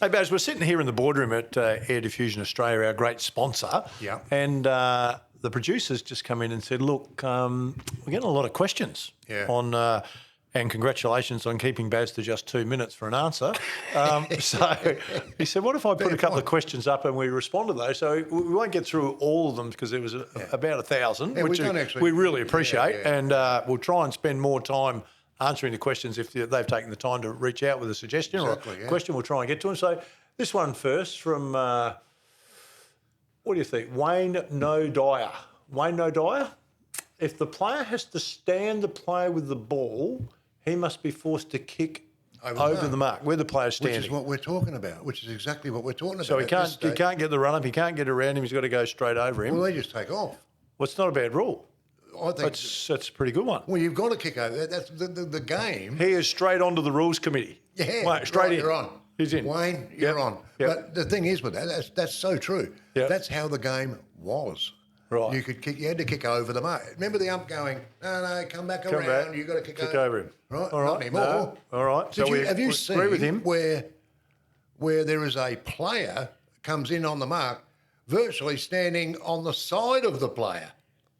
Hey, Baz, we're sitting here in the boardroom at Air Diffusion Australia, our great sponsor. Yeah. And the producers just come in and said, look, we're getting a lot of questions on and congratulations on keeping Baz to just 2 minutes for an answer. So he said, what if I put a couple of questions up and we respond to those? So we won't get through all of them because there was about 1,000, which we really appreciate. And we'll try and spend more time answering the questions if they've taken the time to reach out with a suggestion or a question. We'll try and get to them. So this one first from, what do you think? Wayne No Dyer. Wayne No Dyer? If the player has to stand the player with the ball, he must be forced to kick over the mark where the player's standing. Which is what we're talking about, which is exactly what we're talking about. So he can't get the run up, he can't get around him, he's got to go straight over him. Well, they just take off. Well, it's not a bad rule. I think that's a pretty good one. Well, you've got to kick over. That's the game. He is straight onto the rules committee. Yeah, Wayne, straight in. You're on. He's in. Wayne, you're on. Yep. But the thing is with that's so true. Yep. That's how the game was. Right. You had to kick over the mark. Remember the ump going, no, come back around. You've got to kick over him. Right. All right. Not anymore. No. All right. Have you seen agree with him where there is a player comes in on the mark, virtually standing on the side of the player?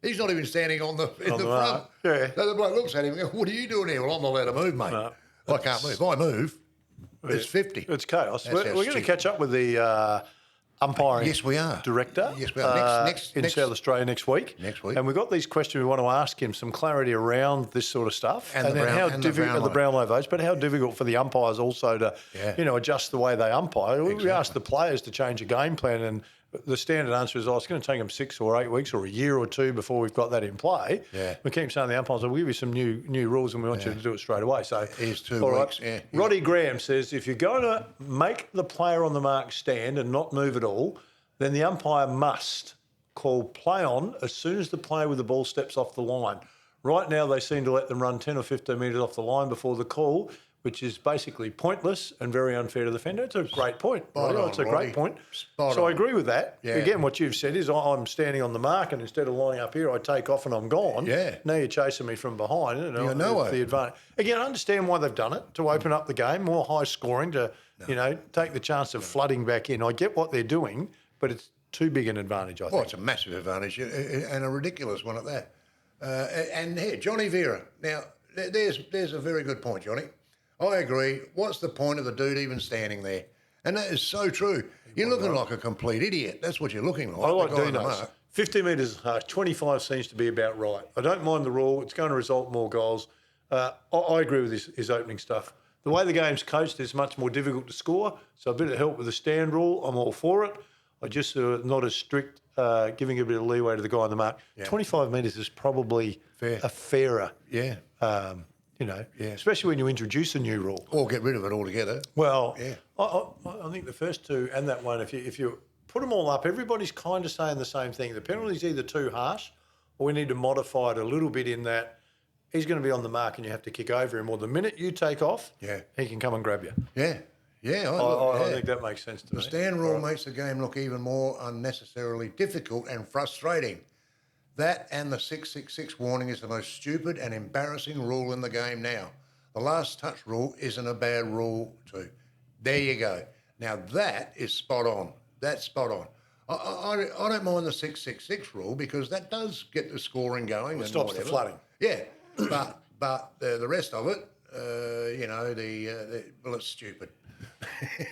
He's not even standing in the front. Yeah. So the bloke looks at him and goes, what are you doing here? Well, I'm not allowed to move, mate. No, I can't move. If I move, it's 50. It's chaos. We're going to catch up with the umpiring director Yes, we are. in South Australia next week. And we've got these questions we want to ask him, some clarity around this sort of stuff. And the Brownlow votes, but how difficult for the umpires also to adjust the way they umpire. Exactly. We asked the players to change a game plan, and the standard answer is, it's going to take them 6 or 8 weeks or a year or two before we've got that in play. Yeah. We keep saying to the umpires, we'll give you some new rules and we want you to do it straight away. So here's 2 weeks. Yeah. Roddy Graham says, if you're going to make the player on the mark stand and not move at all, then the umpire must call play on as soon as the player with the ball steps off the line. Right now, they seem to let them run 10 or 15 metres off the line before the call, which is basically pointless and very unfair to the defender. It's a great point. It's a great point. So I agree with that. Yeah. Again, what you've said is I'm standing on the mark and instead of lining up here, I take off and I'm gone. Yeah. Now you're chasing me from behind. The advantage. Again, I understand why they've done it, to open up the game, more high scoring, to take the chance of flooding back in. I get what they're doing, but it's too big an advantage, I think. Well, it's a massive advantage and a ridiculous one at that. And here, Johnny Vera. Now, there's a very good point, Johnny. I agree. What's the point of the dude even standing there? And that is so true. You're looking like a complete idiot. That's what you're looking like. I like Dino's. 50 metres is harsh. 25 seems to be about right. I don't mind the rule. It's going to result in more goals. I agree with his opening stuff. The way the game's coached, it's much more difficult to score. So a bit of help with the stand rule, I'm all for it. I just not as strict, giving a bit of leeway to the guy on the mark. Yeah. 25 metres is probably a fairer. Yeah. Especially when you introduce a new rule. Or get rid of it altogether. Well, I think the first two and that one, if you put them all up, everybody's kind of saying the same thing. The penalty's either too harsh or we need to modify it a little bit in that he's going to be on the mark and you have to kick over him. Or the minute you take off, he can come and grab you. Yeah. Yeah, I think that makes sense to me. The stand rule makes the game look even more unnecessarily difficult and frustrating. That and the 666 warning is the most stupid and embarrassing rule in the game now. The last touch rule isn't a bad rule too. There you go. Now that is spot on. That's spot on. I don't mind the 666 rule because that does get the scoring going. It stops the flooding. Yeah, but the rest of it, well, it's stupid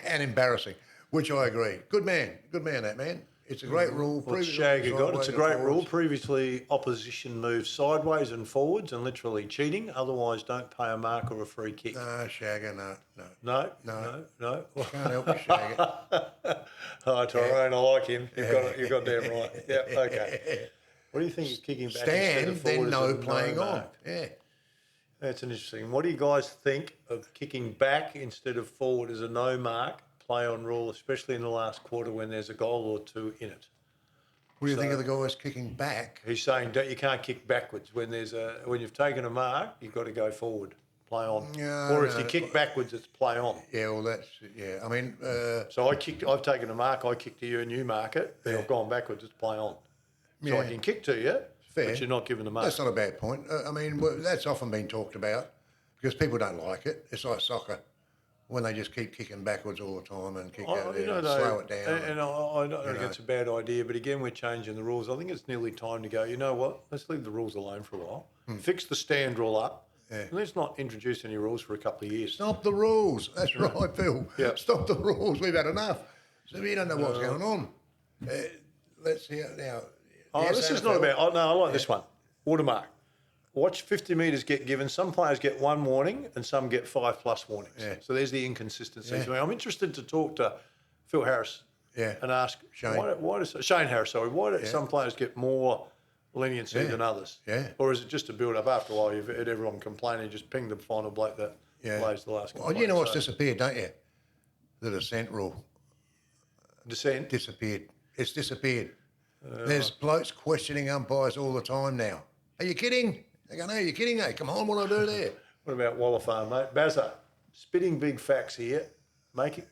and embarrassing, which I agree. Good man, that man. It's a great rule. What's Shagger got? It's a great rule. Previously, opposition moves sideways and forwards and literally cheating. Otherwise, don't pay a mark or a free kick. No, Shagger, no. No. Can't help you, Shagger. Oh, Tyrone, I like him. You've got damn right. Yeah, okay. What do you think of kicking back Stand, instead of forward? Then no playing on. Yeah. That's an interesting. What do you guys think of kicking back instead of forward as a no mark play on rule, especially in the last quarter when there's a goal or two in it? What do you think of the guys kicking back? He's saying you can't kick backwards. When you've taken a mark, you've got to go forward, play on. Or if you kick backwards, it's play on. Yeah, well, I mean... So I've taken a mark, I kick to you and you mark it. Then I've gone backwards, it's play on. So I can kick to you, but you're not given the mark. That's not a bad point. I mean, that's often been talked about because people don't like it. It's like soccer. when they just keep kicking backwards all the time and kick I- out you there and know, slow it down. And I don't think it's a bad idea, but again, we're changing the rules. I think it's nearly time to go, you know what, let's leave the rules alone for a while. Fix the stand rule up. Yeah. And let's not introduce any rules for a couple of years. Stop the rules. That's right, Phil. Yeah. Stop the rules. We've had enough. So we don't know what's going on. Let's see now. Oh, Yes, this is NFL. not about. Oh, no, I like this one. Watermark. Watch 50 metres get given. Some players get 1 warning and some get 5+ warnings. Yeah. So there's the inconsistencies. Yeah. I mean, I'm interested to talk to Phil Harris and ask Shane. why does Shane Harris, sorry, why do some players get more leniency than others? Yeah. Or is it just a build up after a while? You've had everyone complaining, just ping the final bloke that plays the last Well, complaint. you know what's So, disappeared, don't you? The dissent rule dissent. disappeared. It's disappeared. There's blokes questioning umpires all the time now. Are you kidding? They go, no, you're kidding, eh? Come on, what do I do there? What about Waller Farm, mate? Bazza, spitting big facts here. Make it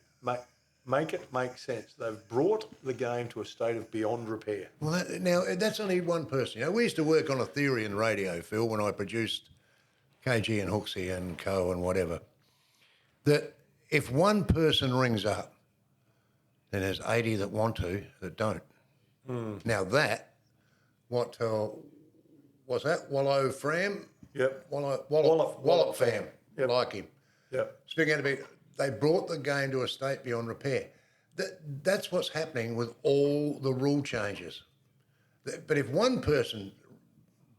make sense. They've brought the game to a state of beyond repair. Well, now, that's only one person. You know, we used to work on a theory in radio, Phil, when I produced KG and Hooksy and Co and whatever, that if one person rings up, then there's 80 that want to that don't. Now that, what's that? Wallow Fram? Yep. Wallop Fam. Yep. Like him. Yep. Speaking out of it, they brought the game to a state beyond repair. That's what's happening with all the rule changes. But if one person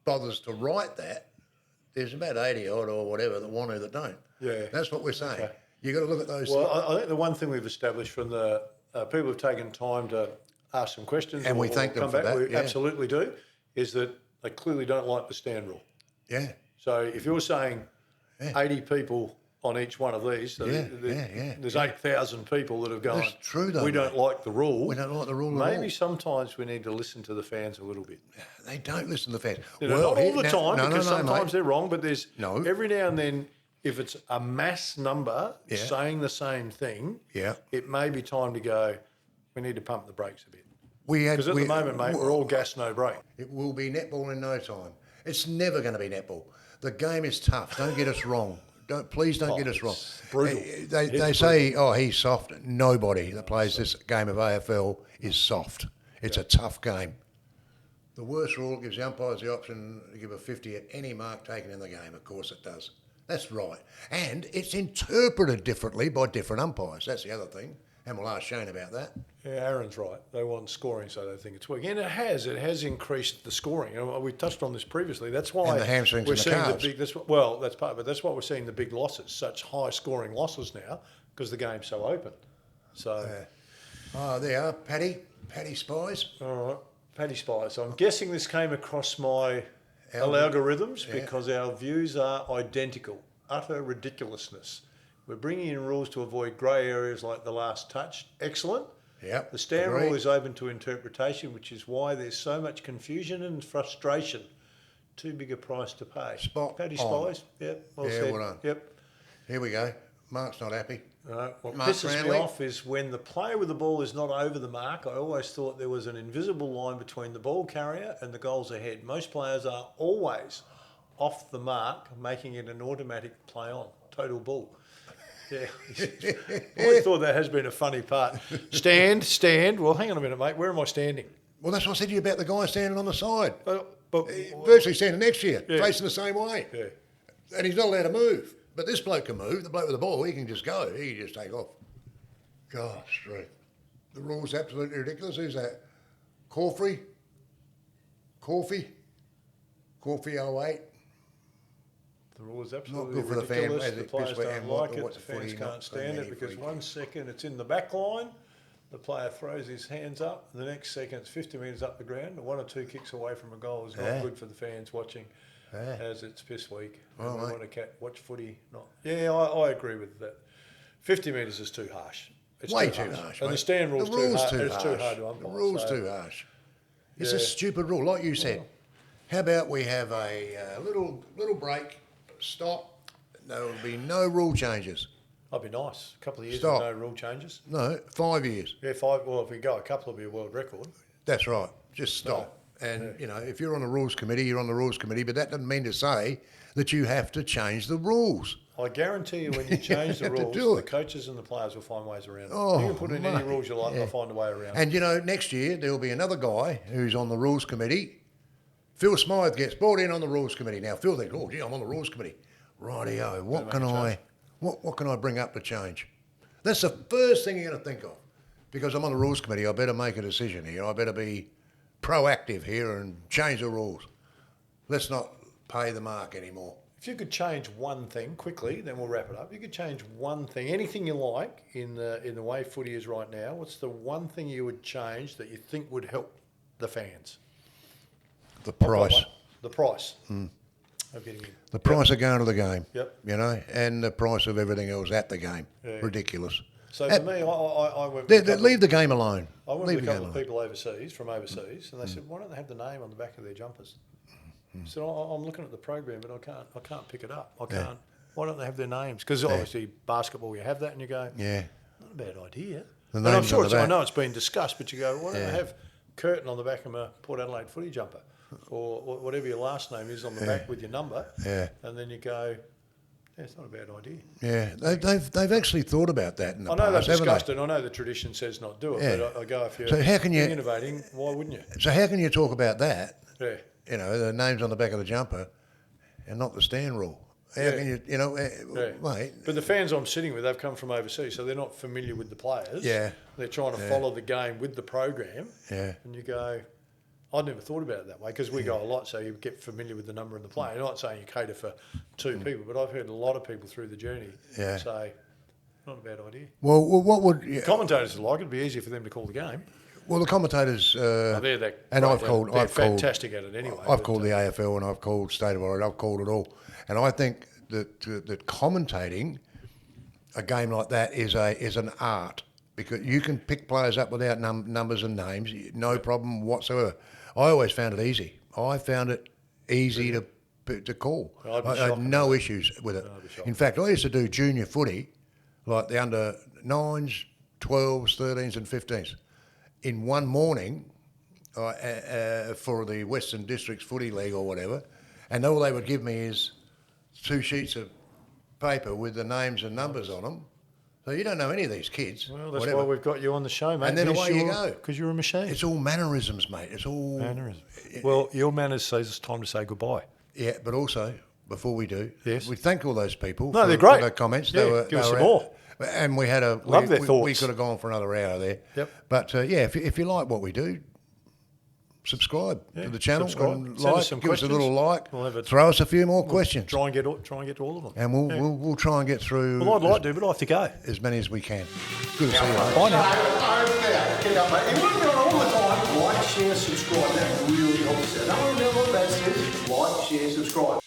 bothers to write that, there's about 80 odd or whatever that want to that don't. Yeah. That's what we're saying. Okay. You've got to look at those Well, things. I think the one thing we've established from the people who've taken time to ask some questions, And we thank them come for back, that, we yeah. absolutely do, is that they clearly don't like the stand rule. Yeah. So if you're saying 80 people on each one of these, so there's 8,000 people that have gone, That's true, though, we don't mate. like the rule. We don't like the rule at all. Maybe sometimes we need to listen to the fans a little bit. They don't listen to the fans. You know, not all the now- time, no, because no, sometimes mate. they're wrong, but there's No. every now and then, if it's a mass number Yeah. saying the same thing, Yeah. it may be time to go, we need to pump the brakes a bit. Because Because at the moment, mate, we're all gas, no brake. It will be netball in no time. It's never going to be netball. The game is tough. Don't get us wrong. Please don't get us wrong. it's brutal. They say, oh, he's soft. Nobody that plays this game of AFL is soft. It's a tough game. The worst rule gives the umpires the option to give a 50 at any mark taken in the game. Of course it does. That's right. And it's interpreted differently by different umpires. That's the other thing. And we'll ask Shane about that. Yeah, Aaron's right. They want scoring, so they think it's working. And it has increased the scoring. You know, we touched on this previously. That's why And the hamstrings we're and the seeing calves. big. That's part of it. That's why we're seeing the big losses, such high scoring losses now, because the game's so open. So, Oh, there you are, Paddy Spies. all right, Paddy Spice. So I'm guessing this came across my algorithms because our views are identical. Utter ridiculousness. We're bringing in rules to avoid grey areas like the last touch. Excellent. Yep. The stand agree. rule is open to interpretation, which is why there's so much confusion and frustration. Too big a price to pay. Spot Paddy on. Spies. Yep. Well Yeah, said. well done. Yep. Here we go. Mark's not happy. What Mark pisses me Brantley. off is when the player with the ball is not over the mark. I always thought there was an invisible line between the ball carrier and the goals ahead. Most players are always off the mark, making it an automatic play on. Total bull. Yeah. I always thought that has been a funny part. Stand. Well, hang on a minute, mate. Where am I standing? Well, that's what I said to you about the guy standing on the side. But Virtually standing next to you, Yeah. facing the same way. yeah. And he's not allowed to move. But this bloke can move. The bloke with the ball, he can just go. He can just take off. Gosh, straight. The rule's absolutely ridiculous. Who's that? Corfrey 08. The rule is absolutely good for the fan, ridiculous. as The it players pisses don't and like it. what The the fans footy, not can't so stand many it because free 1 kicks. second it's in the back line, the player throws his hands up, and the next second it's 50 metres up the ground, and 1 or 2 kicks away from a goal is not Yeah. good for the fans watching as it's piss week. Well, And we mate. want to watch footy. I agree with that. 50 metres is too harsh. It's Way too harsh. And mate. the stand rule's the rule's too hard. It's too harsh. hard to umpire. The rule's so- too harsh. It's a Yeah. stupid rule, like you said. How about we have a little break, stop. There will be no rule changes. That'd be nice. A couple of years Stop. with no rule changes. No, 5 years. Yeah, 5. Well, if we go a couple, it'll be a world record. That's right. Just stop. And, you know, if you're on the rules committee, you're on the rules committee, but that doesn't mean to say that you have to change the rules. I guarantee you when you change the rules, the coaches and the players will find ways around it. Oh, you can put in any rules you like, they'll find a way around it. And, you know, next year there'll be another guy who's on the rules committee. Phil Smythe gets brought in on the rules committee. Now, Phil thinks, oh, gee, I'm on the rules committee. Rightio, what can I bring up to change? That's the first thing you're going to think of. Because I'm on the rules committee, I better make a decision here. I better be proactive here and change the rules. Let's not pay the mark anymore. If you could change one thing quickly, then we'll wrap it up. You could change one thing, anything you like in the way footy is right now. What's the one thing you would change that you think would help the fans? The price. The price of getting in. The price of going to the game. Yep. You know, and the price of everything else at the game. Yeah. Ridiculous. So for me, I went with leave the game alone. I went with a couple of people from overseas, and they said, "Why don't they have the name on the back of their jumpers?" So I'm looking at the program, but I can't pick it up. I can't. Yeah. Why don't they have their names? Because obviously basketball, you have that, and you go, yeah, not a bad idea. And I'm sure I know it's been discussed, but you go, why don't they have Curtin on the back of my Port Adelaide footy jumper, or whatever your last name is on the back with your number? Yeah, and then you go, yeah, it's not a bad idea. Yeah, they've actually thought about that in the past. I know they've discussed it. I know the tradition says not do it, but I go, if you're innovating, why wouldn't you? So how can you talk about that? Yeah. You know, the names on the back of the jumper and not the stand rule. How can you, mate. But the fans I'm sitting with, they've come from overseas, so they're not familiar with the players. Yeah. They're trying to follow the game with the program. Yeah. And you go, I'd never thought about it that way because we go a lot, so you get familiar with the number and the player. You're not saying you cater for two people, but I've heard a lot of people through the journey say, not a bad idea. Well what would... The commentators would like it. It'd be easier for them to call the game. Well, the commentators, they're fantastic at it anyway. I've called the AFL and I've called State of Origin. I've called it all, and I think that commentating a game like that is an art because you can pick players up without numbers and names, no problem whatsoever. I always found it easy. I found it easy to call. I had no issues with it. In fact, I used to do junior footy, like the under 9s, 12s, 13s, and 15s. In one morning for the Western Districts Footy League or whatever, and all they would give me is 2 sheets of paper with the names and numbers on them. So you don't know any of these kids. Well, that's why we've got you on the show, mate. And then away you go. Because you're a machine. It's all mannerisms, mate. It's all... Mannerisms. Well, your manners says it's time to say goodbye. Yeah, but also, before we do, yes, we thank all those people they're great. For their comments. Yeah, give us some more. And we had Love their thoughts. We could have gone for another hour there. Yep. But if you like what we do, subscribe to the channel. And give us a little like. We'll throw us a few more questions. Try and get to all of them. And we'll try and get through. Well, I'd like to, but I have to go. As many as we can. Good to see you. Bye now. Get up, mate. You want to be on all the time. Like, share, subscribe. That really helps us out. No one remember what that says. Like, share, subscribe.